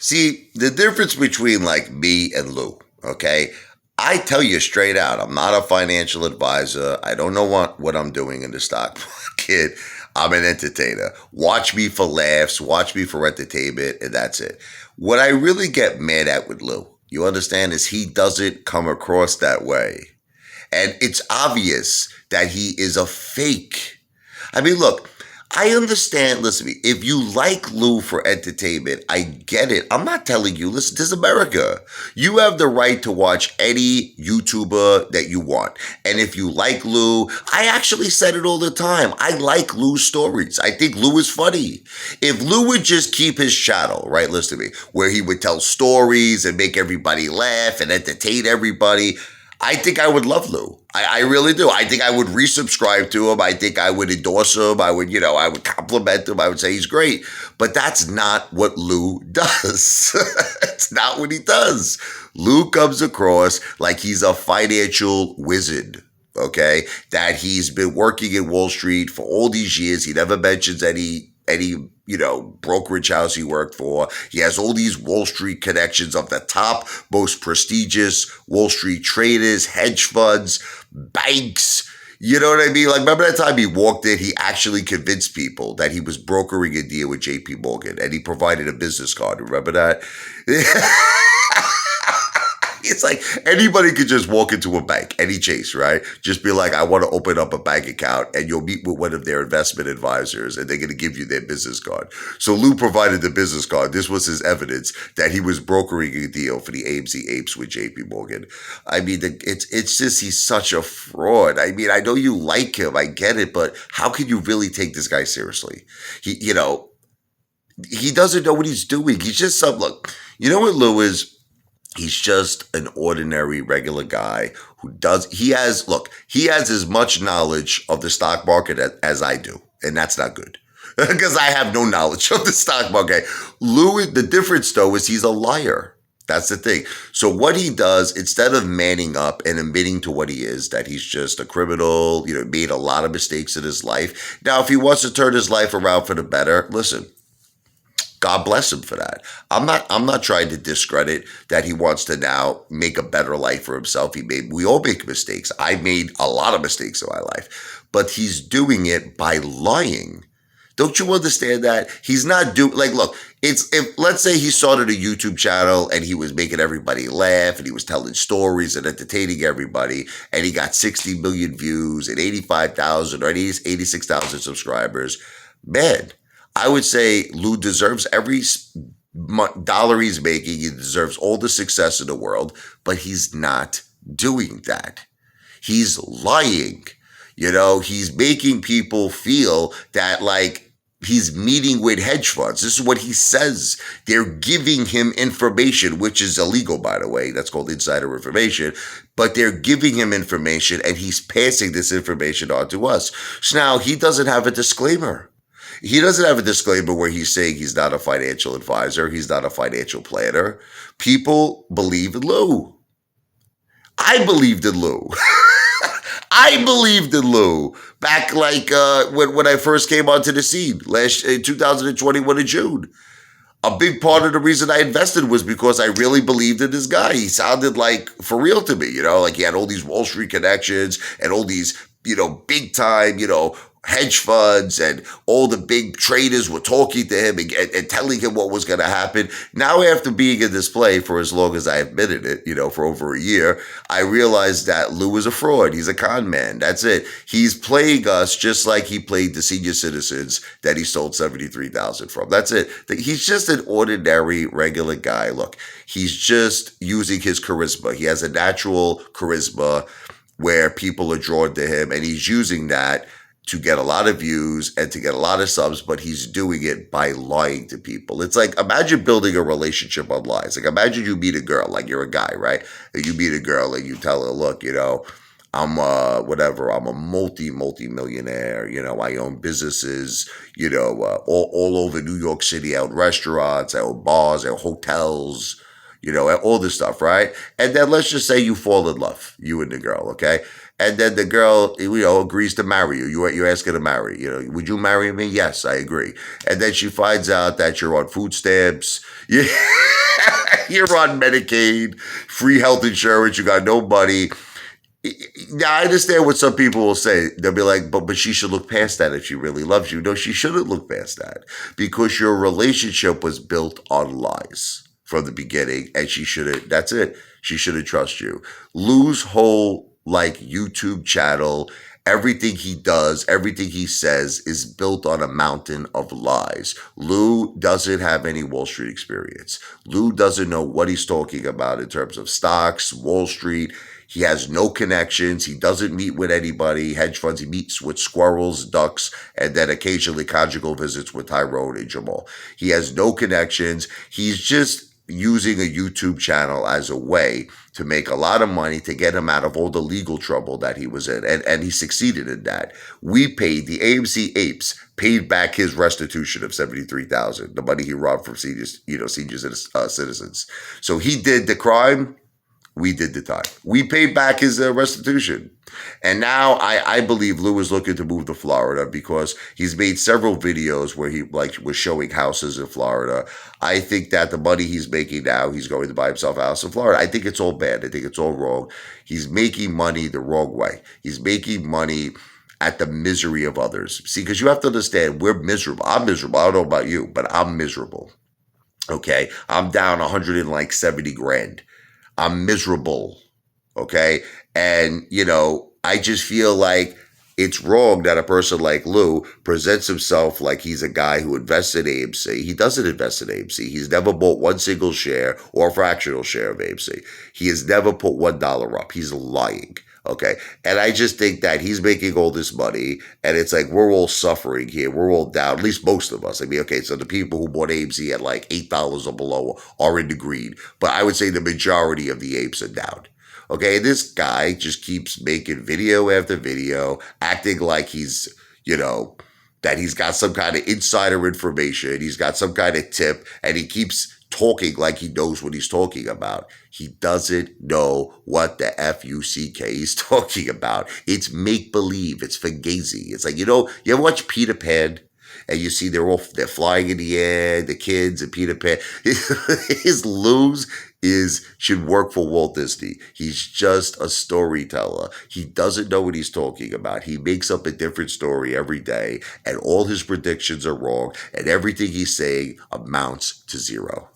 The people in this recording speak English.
See, the difference between like me and Lou, okay? I tell you straight out, I'm not a financial advisor. I don't know what I'm doing in the stock market. I'm an entertainer. Watch me for laughs, watch me for entertainment, and that's it. What I really get mad at with Lou, you understand, is he doesn't come across that way. And it's obvious that he is a fake. I mean, look, I understand. Listen to me. If you like Lou for entertainment, I get it. I'm not telling you, listen, this is America. You have the right to watch any YouTuber that you want. And if you like Lou, I actually said it all the time. I like Lou's stories. I think Lou is funny. If Lou would just keep his channel, right, listen to me, where he would tell stories and make everybody laugh and entertain everybody, I think I would love Lou. I really do. I think I would resubscribe to him. I think I would endorse him. I would compliment him. I would say he's great. But that's not what Lou does. It's not what he does. Lou comes across like he's a financial wizard. Okay, that he's been working in Wall Street for all these years. He never mentions any brokerage house he worked for. He has all these Wall Street connections of the top, most prestigious Wall Street traders, hedge funds, banks. You know what I mean? Like, remember that time he walked in, he actually convinced people that he was brokering a deal with JP Morgan and he provided a business card. Remember that? It's like anybody could just walk into a bank, any Chase, right? Just be like, I want to open up a bank account, and you'll meet with one of their investment advisors, and they're going to give you their business card. So Lou provided the business card. This was his evidence that he was brokering a deal for the AMC Apes with JP Morgan. I mean, it's just he's such a fraud. I mean, I know you like him, I get it, but how can you really take this guy seriously? He doesn't know what he's doing. He's just some look. You know what Lou is? He's just an ordinary, regular guy he has as much knowledge of the stock market as I do. And that's not good because I have no knowledge of the stock market. Lou, the difference though, is he's a liar. That's the thing. So what he does, instead of manning up and admitting to what he is, that he's just a criminal, made a lot of mistakes in his life. Now, if he wants to turn his life around for the better, listen, God bless him for that. I'm not trying to discredit that he wants to now make a better life for himself. We all make mistakes. I made a lot of mistakes in my life, but he's doing it by lying. Don't you understand that? He's not look, if let's say he started a YouTube channel and he was making everybody laugh and he was telling stories and entertaining everybody and he got 60 million views and 85,000 or 86,000 subscribers, man, I would say Lou deserves every dollar he's making. He deserves all the success in the world, but he's not doing that. He's lying. He's making people feel that like he's meeting with hedge funds. This is what he says. They're giving him information, which is illegal, by the way. That's called insider information. But they're giving him information and he's passing this information on to us. So now he doesn't have a disclaimer. He doesn't have a disclaimer where he's saying he's not a financial advisor. He's not a financial planner. People believe in Lou. I believed in Lou. I believed in Lou back like when I first came onto the scene in 2021 in June. A big part of the reason I invested was because I really believed in this guy. He sounded like for real to me, like he had all these Wall Street connections and all these, big time, hedge funds and all the big traders were talking to him and telling him what was going to happen. Now, after being in this play for as long as I admitted it, for over a year, I realized that Lou is a fraud. He's a con man. That's it. He's playing us just like he played the senior citizens that he sold 73,000 from. That's it. He's just an ordinary, regular guy. Look, he's just using his charisma. He has a natural charisma where people are drawn to him, and he's using that to get a lot of views and to get a lot of subs, but he's doing it by lying to people. It's like, imagine building a relationship on lies. Like, imagine you meet a girl, like you're a guy, right? And you meet a girl and you tell her, look, I'm I'm a multi-millionaire. I own businesses, all over New York City. I own restaurants, I own bars, I own hotels, all this stuff, right? And then let's just say you fall in love, you and the girl, okay? And then the girl, agrees to marry you. You're asking to marry. Would you marry me? Yes, I agree. And then she finds out that you're on food stamps. You're on Medicaid, free health insurance. You got no money. Now, I understand what some people will say. They'll be like, but she should look past that if she really loves you. No, she shouldn't look past that because your relationship was built on lies from the beginning, and she shouldn't. That's it. She shouldn't trust you. Lou's whole YouTube channel, everything he does, everything he says is built on a mountain of lies. Lou doesn't have any Wall Street experience. Lou doesn't know what he's talking about in terms of stocks, Wall Street. He has no connections. He doesn't meet with anybody, hedge funds. He meets with squirrels, ducks, and then occasionally conjugal visits with Tyrone and Jamal. He has no connections. He's just using a YouTube channel as a way to make a lot of money to get him out of all the legal trouble that he was in. And he succeeded in that. We paid, the AMC apes paid back his restitution of $73,000, the money he robbed from senior citizens. So he did the crime. We did the time. We paid back his restitution. And now I believe Lou is looking to move to Florida because he's made several videos where he was showing houses in Florida. I think that the money he's making now, he's going to buy himself a house in Florida. I think it's all bad. I think it's all wrong. He's making money the wrong way. He's making money at the misery of others. See, because you have to understand, we're miserable. I'm miserable. I don't know about you, but I'm miserable. Okay? I'm down 170 grand. I'm miserable, okay? And, I just feel like it's wrong that a person like Lou presents himself like he's a guy who invests in AMC. He doesn't invest in AMC. He's never bought one single share or fractional share of AMC. He has never put $1 up. He's lying, okay? And I just think that he's making all this money, and it's like we're all suffering here. We're all down, at least most of us. I mean, okay, so the people who bought AMC at like $8 or below are in the green, but I would say the majority of the apes are down. Okay, this guy just keeps making video after video, acting like he's, that he's got some kind of insider information. He's got some kind of tip, and he keeps talking like he knows what he's talking about. He doesn't know what the F-U-C-K is talking about. It's make-believe. It's fugazi. It's like, you ever watch Peter Pan? And you see they're flying in the air, the kids and Peter Pan. His lose should work for Walt Disney. He's just a storyteller. He doesn't know what he's talking about. He makes up a different story every day, and all his predictions are wrong, and everything he's saying amounts to zero.